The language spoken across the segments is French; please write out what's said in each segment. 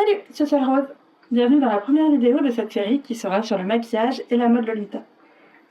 Salut, c'est Rose. Bienvenue dans la première vidéo de cette série qui sera sur le maquillage et la mode Lolita.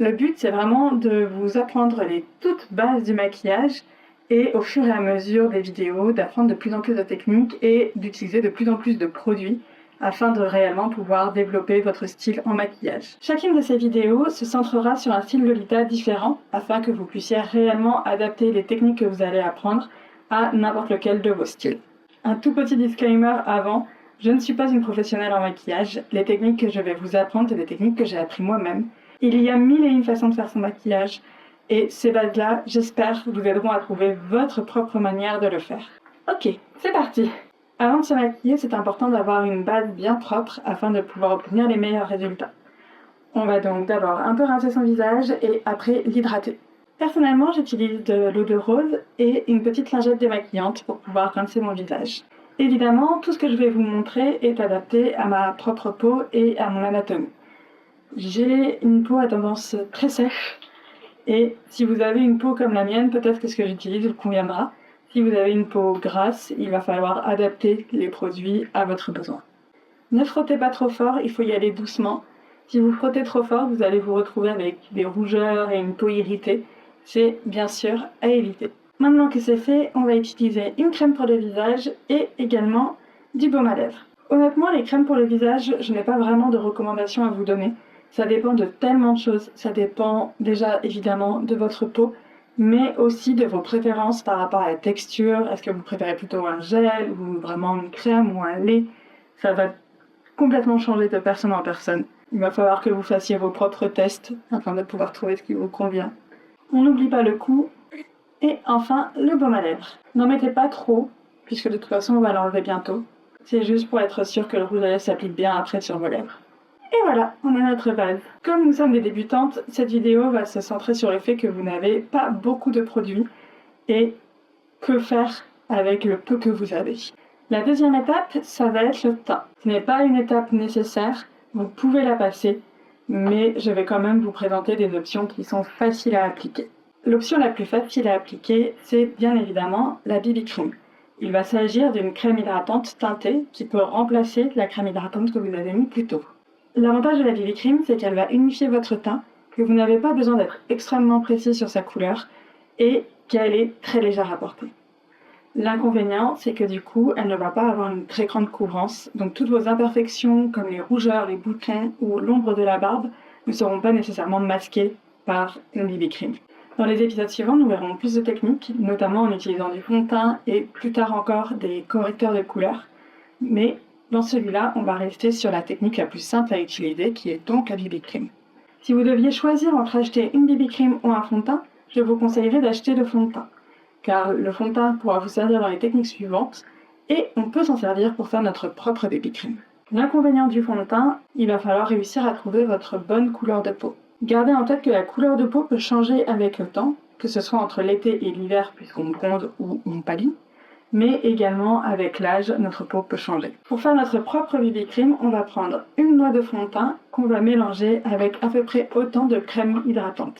Le but, c'est vraiment de vous apprendre les toutes bases du maquillage et au fur et à mesure des vidéos, d'apprendre de plus en plus de techniques et d'utiliser de plus en plus de produits afin de réellement pouvoir développer votre style en maquillage. Chacune de ces vidéos se centrera sur un style Lolita différent afin que vous puissiez réellement adapter les techniques que vous allez apprendre à n'importe lequel de vos styles. Un tout petit disclaimer avant, je ne suis pas une professionnelle en maquillage. Les techniques que je vais vous apprendre, c'est des techniques que j'ai appris moi-même. Il y a mille et une façons de faire son maquillage et ces bases-là, j'espère, vous aideront à trouver votre propre manière de le faire. Ok, c'est parti! Avant de se maquiller, c'est important d'avoir une base bien propre afin de pouvoir obtenir les meilleurs résultats. On va donc d'abord un peu rincer son visage et après l'hydrater. Personnellement, j'utilise de l'eau de rose et une petite lingette démaquillante pour pouvoir rincer mon visage. Évidemment, tout ce que je vais vous montrer est adapté à ma propre peau et à mon anatomie. J'ai une peau à tendance très sèche et si vous avez une peau comme la mienne, peut-être que ce que j'utilise vous conviendra. Si vous avez une peau grasse, il va falloir adapter les produits à votre besoin. Ne frottez pas trop fort, il faut y aller doucement. Si vous frottez trop fort, vous allez vous retrouver avec des rougeurs et une peau irritée. C'est bien sûr à éviter. Maintenant que c'est fait, on va utiliser une crème pour le visage et également du baume à lèvres. Honnêtement, les crèmes pour le visage, je n'ai pas vraiment de recommandations à vous donner. Ça dépend de tellement de choses. Ça dépend déjà évidemment de votre peau, mais aussi de vos préférences par rapport à la texture. Est-ce que vous préférez plutôt un gel ou vraiment une crème ou un lait? Ça va complètement changer de personne en personne. Il va falloir que vous fassiez vos propres tests afin de pouvoir trouver ce qui vous convient. On n'oublie pas le cou. Et enfin, le baume à lèvres. N'en mettez pas trop, puisque de toute façon on va l'enlever bientôt. C'est juste pour être sûr que le rouge à lèvres s'applique bien après sur vos lèvres. Et voilà, on a notre base. Comme nous sommes des débutantes, cette vidéo va se centrer sur le fait que vous n'avez pas beaucoup de produits et que faire avec le peu que vous avez. La deuxième étape, ça va être le teint. Ce n'est pas une étape nécessaire, vous pouvez la passer, mais je vais quand même vous présenter des options qui sont faciles à appliquer. L'option la plus facile à appliquer, c'est bien évidemment la BB Cream. Il va s'agir d'une crème hydratante teintée qui peut remplacer la crème hydratante que vous avez mis plus tôt. L'avantage de la BB Cream, c'est qu'elle va unifier votre teint, que vous n'avez pas besoin d'être extrêmement précis sur sa couleur et qu'elle est très légère à porter. L'inconvénient, c'est que du coup, elle ne va pas avoir une très grande couvrance, donc toutes vos imperfections comme les rougeurs, les boutons ou l'ombre de la barbe ne seront pas nécessairement masquées par une BB Cream. Dans les épisodes suivants, nous verrons plus de techniques, notamment en utilisant du fond de teint et plus tard encore des correcteurs de couleurs. Mais dans celui-là, on va rester sur la technique la plus simple à utiliser, qui est donc la BB Cream. Si vous deviez choisir entre acheter une BB Cream ou un fond de teint, je vous conseillerais d'acheter le fond de teint, car le fond de teint pourra vous servir dans les techniques suivantes et on peut s'en servir pour faire notre propre BB Cream. L'inconvénient du fond de teint, il va falloir réussir à trouver votre bonne couleur de peau. Gardez en tête que la couleur de peau peut changer avec le temps, que ce soit entre l'été et l'hiver puisqu'on bronze ou on pâlit, mais également avec l'âge, notre peau peut changer. Pour faire notre propre BB Cream, on va prendre une noix de fond de teint qu'on va mélanger avec à peu près autant de crème hydratante.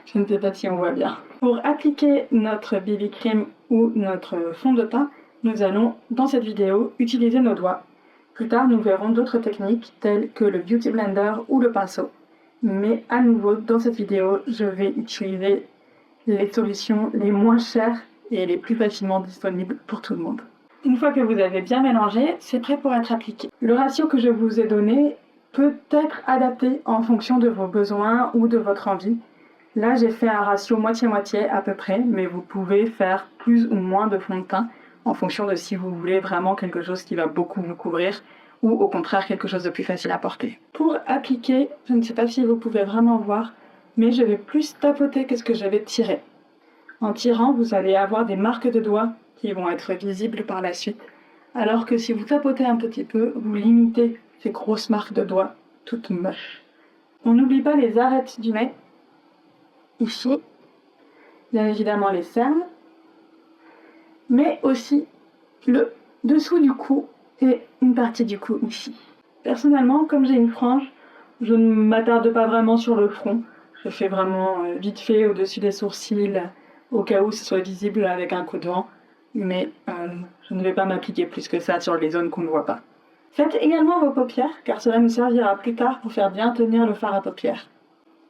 Je ne sais pas si on voit bien. Pour appliquer notre BB Cream ou notre fond de teint, nous allons, dans cette vidéo, utiliser nos doigts. Plus tard, nous verrons d'autres techniques telles que le Beauty Blender ou le pinceau. Mais à nouveau, dans cette vidéo, je vais utiliser les solutions les moins chères et les plus facilement disponibles pour tout le monde. Une fois que vous avez bien mélangé, c'est prêt pour être appliqué. Le ratio que je vous ai donné peut être adapté en fonction de vos besoins ou de votre envie. Là, j'ai fait un ratio moitié-moitié à peu près, mais vous pouvez faire plus ou moins de fond de teint en fonction de si vous voulez vraiment quelque chose qui va beaucoup vous couvrir ou au contraire quelque chose de plus facile à porter. Pour appliquer, je ne sais pas si vous pouvez vraiment voir, mais je vais plus tapoter que ce que je vais tirer. En tirant, vous allez avoir des marques de doigts qui vont être visibles par la suite, alors que si vous tapotez un petit peu, vous limitez ces grosses marques de doigts toutes moches. On n'oublie pas les arêtes du nez, ici, bien évidemment les cernes, mais aussi le dessous du cou et une partie du cou ici. Personnellement, comme j'ai une frange, je ne m'attarde pas vraiment sur le front. Je fais vraiment vite fait au-dessus des sourcils, au cas où ce soit visible avec un coup de vent, mais je ne vais pas m'appliquer plus que ça sur les zones qu'on ne voit pas. Faites également vos paupières, car cela nous servira plus tard pour faire bien tenir le fard à paupières.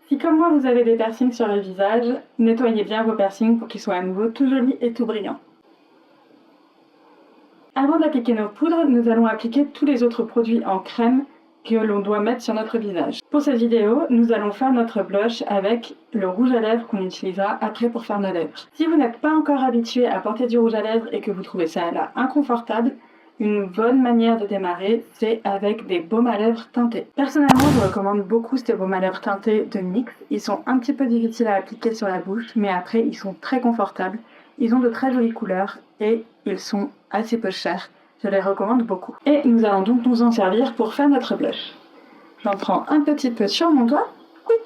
Si comme moi vous avez des piercings sur le visage, nettoyez bien vos piercings pour qu'ils soient à nouveau tout jolis et tout brillants. Avant d'appliquer nos poudres, nous allons appliquer tous les autres produits en crème que l'on doit mettre sur notre visage. Pour cette vidéo, nous allons faire notre blush avec le rouge à lèvres qu'on utilisera après pour faire nos lèvres. Si vous n'êtes pas encore habitué à porter du rouge à lèvres et que vous trouvez ça là inconfortable, une bonne manière de démarrer, c'est avec des baumes à lèvres teintés. Personnellement, je recommande beaucoup ces baumes à lèvres teintés de NYX. Ils sont un petit peu difficiles à appliquer sur la bouche, mais après, ils sont très confortables. Ils ont de très jolies couleurs et ils sont assez peu chers. Je les recommande beaucoup. Et nous allons donc nous en servir pour faire notre blush. J'en prends un petit peu sur mon doigt. Oui.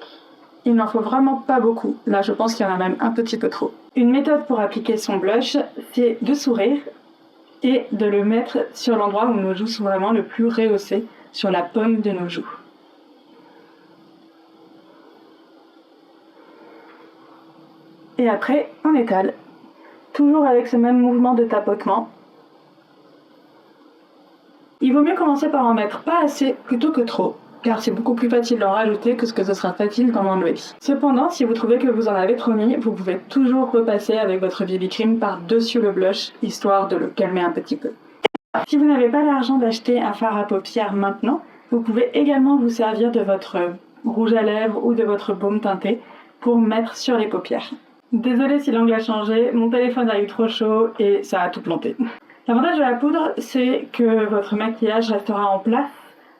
Il n'en faut vraiment pas beaucoup. Là, je pense qu'il y en a même un petit peu trop. Une méthode pour appliquer son blush, c'est de sourire et de le mettre sur l'endroit où nos joues sont vraiment le plus rehaussées, sur la paume de nos joues. Et après, on étale. Toujours avec ce même mouvement de tapotement. Il vaut mieux commencer par en mettre pas assez plutôt que trop, car c'est beaucoup plus facile d'en rajouter que ce sera facile d'en enlever. Cependant, si vous trouvez que vous en avez trop mis, vous pouvez toujours repasser avec votre BB cream par-dessus le blush, histoire de le calmer un petit peu. Si vous n'avez pas l'argent d'acheter un fard à paupières maintenant, vous pouvez également vous servir de votre rouge à lèvres ou de votre baume teinté pour mettre sur les paupières. Désolée si l'angle a changé, mon téléphone a eu trop chaud et ça a tout planté. L'avantage de la poudre, c'est que votre maquillage restera en place,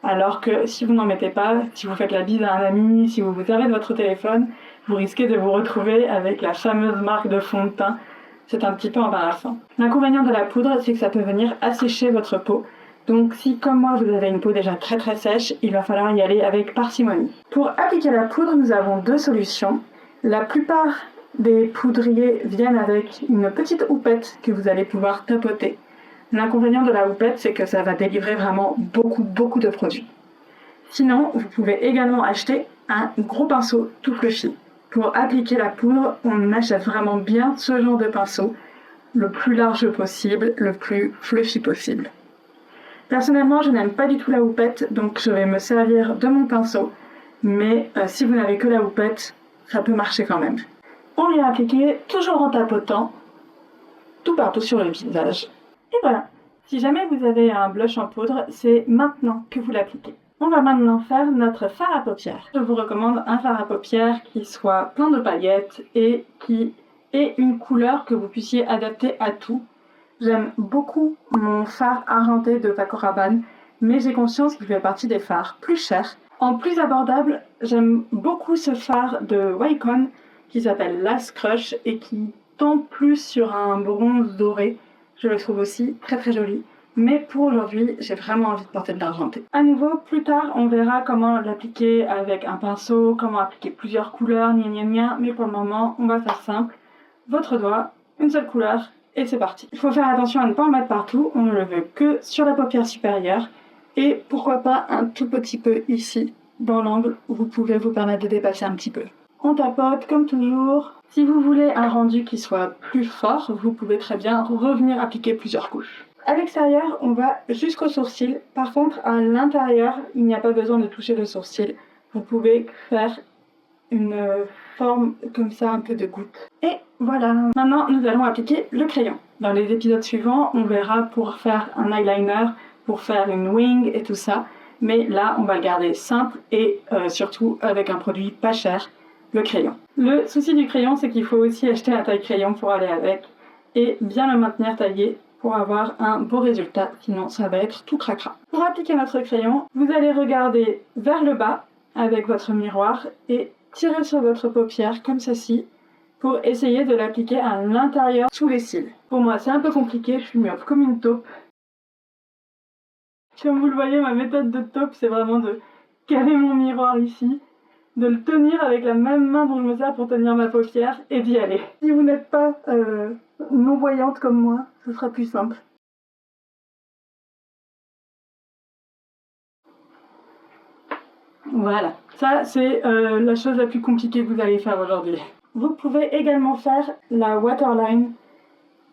alors que si vous n'en mettez pas, si vous faites la bise à un ami, si vous vous servez de votre téléphone, vous risquez de vous retrouver avec la fameuse marque de fond de teint. C'est un petit peu embarrassant. L'inconvénient de la poudre, c'est que ça peut venir assécher votre peau. Donc si, comme moi, vous avez une peau déjà très très sèche, il va falloir y aller avec parcimonie. Pour appliquer la poudre, nous avons deux solutions. La plupart des poudriers viennent avec une petite houppette que vous allez pouvoir tapoter. L'inconvénient de la houppette, c'est que ça va délivrer vraiment beaucoup de produits. Sinon, vous pouvez également acheter un gros pinceau tout fluffy. Pour appliquer la poudre, on achète vraiment bien ce genre de pinceau, le plus large possible, le plus fluffy possible. Personnellement, je n'aime pas du tout la houppette, donc je vais me servir de mon pinceau, mais si vous n'avez que la houppette, ça peut marcher quand même. On vient appliquer toujours en tapotant, tout partout sur le visage. Et voilà, si jamais vous avez un blush en poudre, c'est maintenant que vous l'appliquez. On va maintenant faire notre fard à paupières. Je vous recommande un fard à paupières qui soit plein de paillettes et qui ait une couleur que vous puissiez adapter à tout. J'aime beaucoup mon fard argenté de Paco Rabanne, mais j'ai conscience qu'il fait partie des fards plus chers. En plus abordable, j'aime beaucoup ce fard de Wycon qui s'appelle Last Crush et qui tend plus sur un bronze doré. Je le trouve aussi très très joli. Mais pour aujourd'hui, j'ai vraiment envie de porter de l'argenté. À nouveau, plus tard, on verra comment l'appliquer avec un pinceau, comment appliquer plusieurs couleurs, mais pour le moment, on va faire simple. Votre doigt, une seule couleur, et c'est parti. Il faut faire attention à ne pas en mettre partout, on ne le veut que sur la paupière supérieure, et pourquoi pas un tout petit peu ici, dans l'angle où vous pouvez vous permettre de dépasser un petit peu. On tapote comme toujours. Si vous voulez un rendu qui soit plus fort, vous pouvez très bien revenir appliquer plusieurs couches. À l'extérieur, on va jusqu'au sourcil. Par contre, à l'intérieur, il n'y a pas besoin de toucher le sourcil. Vous pouvez faire une forme comme ça, un peu de goutte. Et voilà. Maintenant, nous allons appliquer le crayon. Dans les épisodes suivants, on verra pour faire un eyeliner, pour faire une wing et tout ça. Mais là, on va le garder simple et surtout avec un produit pas cher, le crayon. Le souci du crayon, c'est qu'il faut aussi acheter un taille-crayon pour aller avec et bien le maintenir taillé pour avoir un beau résultat, sinon ça va être tout cracra. Pour appliquer notre crayon, vous allez regarder vers le bas avec votre miroir et tirer sur votre paupière comme ceci pour essayer de l'appliquer à l'intérieur sous les cils. Pour moi, c'est un peu compliqué, je suis myope comme une taupe. Comme vous le voyez, ma méthode de taupe, c'est vraiment de caler mon miroir ici, de le tenir avec la même main dont je me sers pour tenir ma paupière et d'y aller. Si vous n'êtes pas non-voyante comme moi, ce sera plus simple. Voilà, ça c'est la chose la plus compliquée que vous allez faire aujourd'hui. Vous pouvez également faire la waterline,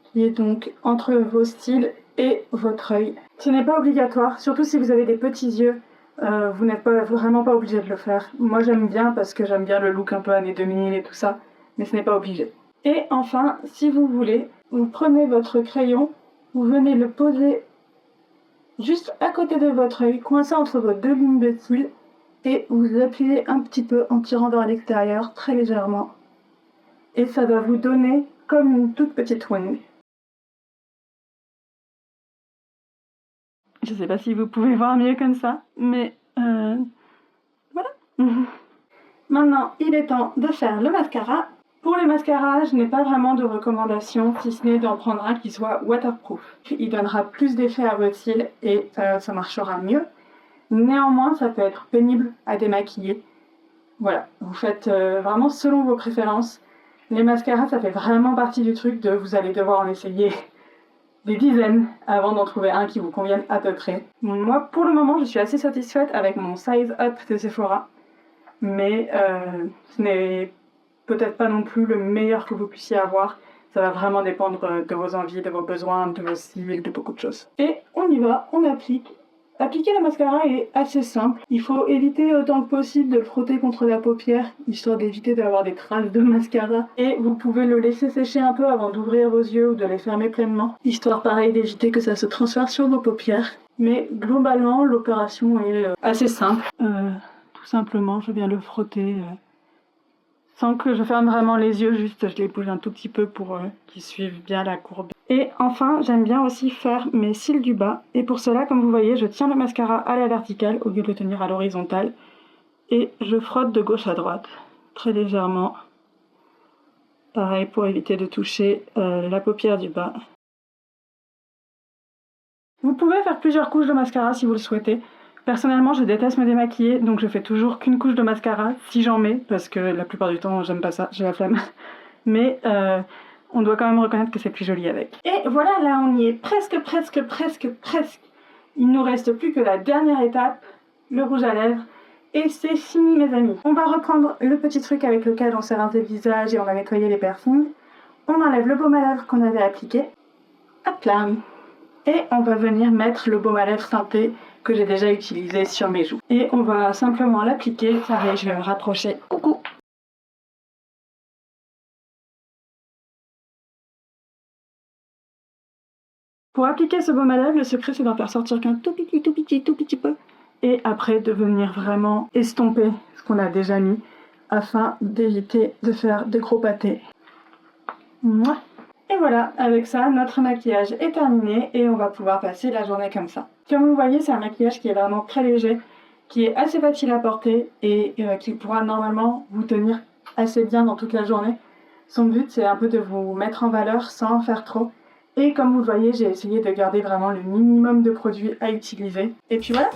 qui est donc entre vos styles et votre œil. Ce n'est pas obligatoire, surtout si vous avez des petits yeux, vous n'êtes vraiment pas obligé de le faire. Moi j'aime bien parce que j'aime bien le look un peu années 2000 et tout ça, mais ce n'est pas obligé. Et enfin, si vous voulez, vous prenez votre crayon, vous venez le poser juste à côté de votre œil, coincé entre vos deux lignes de cils, et vous appuyez un petit peu en tirant vers l'extérieur, très légèrement. Et ça va vous donner comme une toute petite wing. Je sais pas si vous pouvez voir mieux comme ça, mais voilà. Maintenant, il est temps de faire le mascara. Pour les mascaras, je n'ai pas vraiment de recommandations, si ce n'est d'en prendre un qui soit waterproof. Il donnera plus d'effet à vos cils et ça marchera mieux. Néanmoins, ça peut être pénible à démaquiller. Voilà, vous faites vraiment selon vos préférences. Les mascaras, ça fait vraiment partie du truc de vous allez devoir en essayer des dizaines avant d'en trouver un qui vous convienne à peu près. Moi, pour le moment, je suis assez satisfaite avec mon size up de Sephora, mais ce n'est peut-être pas non plus le meilleur que vous puissiez avoir. Ça va vraiment dépendre de vos envies, de vos besoins, de vos cils, de beaucoup de choses. Et on y va, on applique. Appliquer le mascara est assez simple. Il faut éviter autant que possible de le frotter contre la paupière, histoire d'éviter d'avoir des traces de mascara. Et vous pouvez le laisser sécher un peu avant d'ouvrir vos yeux ou de les fermer pleinement, histoire pareil d'éviter que ça se transfère sur vos paupières. Mais globalement, l'opération est assez simple. Tout simplement, je viens le frotter sans que je ferme vraiment les yeux, juste je les bouge un tout petit peu pour qu'ils suivent bien la courbe. Et enfin, j'aime bien aussi faire mes cils du bas. Et pour cela, comme vous voyez, je tiens le mascara à la verticale au lieu de le tenir à l'horizontale. Et je frotte de gauche à droite, très légèrement. Pareil pour éviter de toucher la paupière du bas. Vous pouvez faire plusieurs couches de mascara si vous le souhaitez. Personnellement, je déteste me démaquiller, donc je fais toujours qu'une couche de mascara, si j'en mets, parce que la plupart du temps, j'aime pas ça, j'ai la flemme. Mais on doit quand même reconnaître que c'est plus joli avec. Et voilà, là on y est presque. Il nous reste plus que la dernière étape, le rouge à lèvres. Et c'est fini mes amis. On va reprendre le petit truc avec lequel on s'est rincé le visage et on va nettoyer les piercings. On enlève le baume à lèvres qu'on avait appliqué. Hop là. Et on va venir mettre le baume à lèvres teinté que j'ai déjà utilisé sur mes joues. Et on va simplement l'appliquer. Pareil, je vais me rapprocher. Coucou. Pour appliquer ce baume à lèvres, le secret c'est d'en faire sortir qu'un tout petit peu. Et après de venir vraiment estomper ce qu'on a déjà mis afin d'éviter de faire de gros pâtés. Mouah. Et voilà, avec ça, notre maquillage est terminé et on va pouvoir passer la journée comme ça. Comme vous voyez, c'est un maquillage qui est vraiment très léger, qui est assez facile à porter et qui pourra normalement vous tenir assez bien dans toute la journée. Son but, c'est un peu de vous mettre en valeur sans en faire trop. Et comme vous le voyez, j'ai essayé de garder vraiment le minimum de produits à utiliser. Et puis voilà.